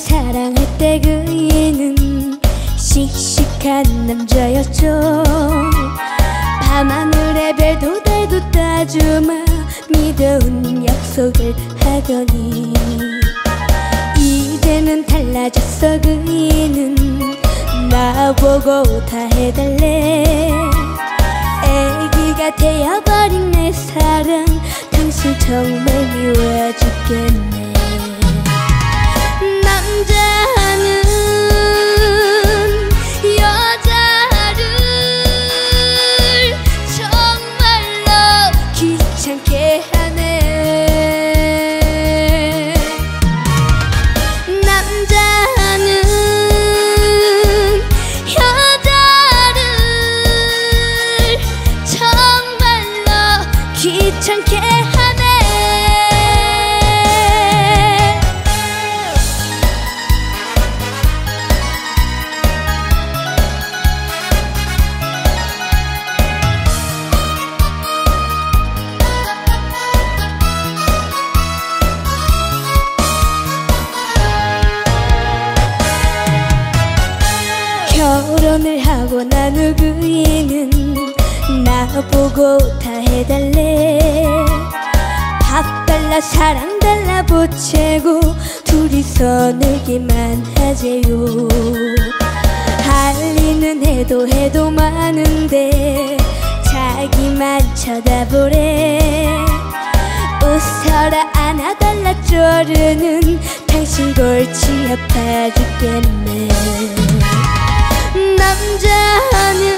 사랑할 때 그이는 씩씩한 남자였죠. 밤하늘의 별도 달도 따주마 믿어온 약속을 하더니 이제는 달라졌어. 그이는 나보고 다 해달래. 애기가 되어버린 내 사랑 당신 정말 미워 죽겠네. 남자는 여자를 정말로 귀찮게 하네. 남자는 여자를 정말로 귀찮게 하네. 결혼을 하고 난 후 그이는 나보고 다 해달래. 밥 달라 사랑 달라 보채고 둘이서 놀기만 하재요. 할 일은 해도 많은데 자기만 쳐다보래. 웃어라 안아달라 쪼르는 당신 골치 아파 죽겠네. 남자는